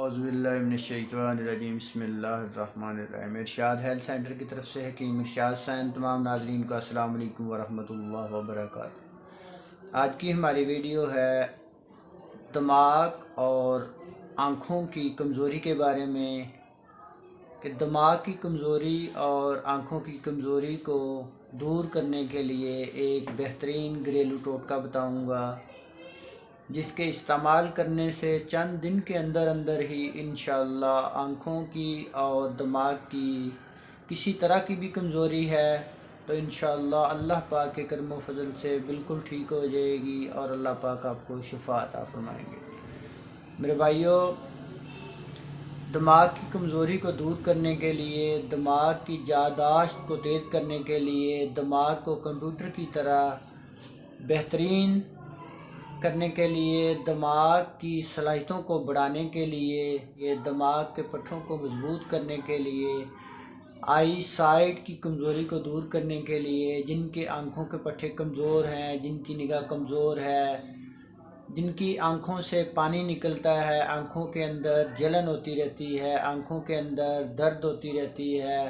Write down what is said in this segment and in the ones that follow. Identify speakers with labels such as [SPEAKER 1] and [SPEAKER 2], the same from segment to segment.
[SPEAKER 1] औज़ुबिल्लाहिमिनश्शैतानिर्रजीम बिस्मिल्लाहिर्रहमानिर्रहीम। इरशाद health centre की तरफ से हकीम इरशाद सैन तमाम नाज़रीन को अस्सलाम वालेकुम वरहमतुल्लाहि वबरकातुहू। आज की हमारी वीडियो है दिमाग और आँखों की कमज़ोरी के बारे में कि दिमाग की कमज़ोरी और आँखों की कमज़ोरी को दूर करने के लिए एक बेहतरीन घरेलू टोटका बताऊँगा, जिसके इस्तेमाल करने से चंद दिन के अंदर अंदर ही इंशाअल्लाह आँखों की और दिमाग की किसी तरह की भी कमज़ोरी है तो इंशाअल्लाह अल्लाह पाक के करम व फजल से बिल्कुल ठीक हो जाएगी और अल्लाह पाक आपको शिफा अता फरमाएंगे। मेरे भाइयों, दिमाग की कमज़ोरी को दूर करने के लिए, दिमाग की याददाश्त को तेज़ करने के लिए, दिमाग को कंप्यूटर की तरह बेहतरीन करने के लिए, दिमाग की सलाहियतों को बढ़ाने के लिए, ये दिमाग के पट्ठों को मजबूत करने के लिए, आई साइट की कमज़ोरी को दूर करने के लिए, जिनके आँखों के पट्टे कमज़ोर हैं, जिनकी निगाह कमज़ोर है, जिनकी आँखों से पानी निकलता है, आँखों के अंदर जलन होती रहती है, आँखों के अंदर दर्द होती रहती है,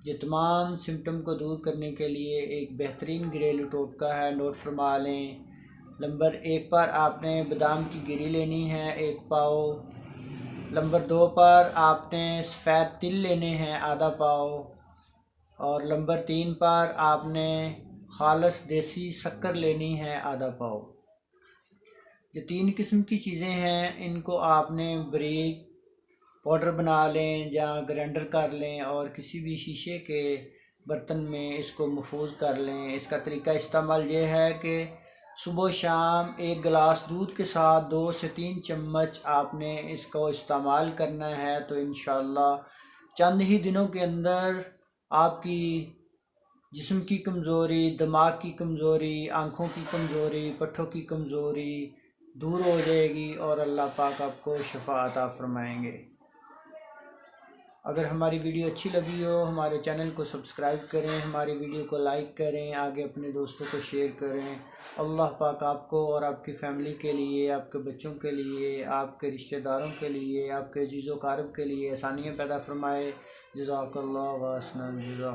[SPEAKER 1] ये तमाम सिम्टम को दूर करने के लिए एक बेहतरीन घरेलू टोटका है। नोट फरमा लें। नंबर 1 पर आपने बादाम की गिरी लेनी है 1 पाव। नंबर 2 पर आपने सफ़ेद तिल लेने हैं आधा पाव। और नंबर 3 पर आपने खालस देसी शक्कर लेनी है आधा पाव। ये 3 किस्म की चीज़ें हैं, इनको आपने बारीक पाउडर बना लें या ग्राइंडर कर लें और किसी भी शीशे के बर्तन में इसको महफूज कर लें। इसका तरीका इस्तेमाल ये है कि सुबह शाम 1 गिलास दूध के साथ 2 से 3 चम्मच आपने इसको इस्तेमाल करना है तो इंशाअल्लाह चंद ही दिनों के अंदर आपकी जिस्म की कमज़ोरी, दिमाग की कमज़ोरी, आँखों की कमज़ोरी, पट्ठों की कमज़ोरी दूर हो जाएगी और अल्लाह पाक आपको शिफा अता फरमाएंगे। अगर हमारी वीडियो अच्छी लगी हो, हमारे चैनल को सब्सक्राइब करें, हमारी वीडियो को लाइक करें, आगे अपने दोस्तों को शेयर करें। अल्लाह पाक आपको और आपकी फ़ैमिली के लिए, आपके बच्चों के लिए, आपके रिश्तेदारों के लिए, आपके अज़ीज़ व अक़ारिब के लिए आसानियाँ पैदा फरमाए। जज़ाकल्लाह व अहसनल जज़ा।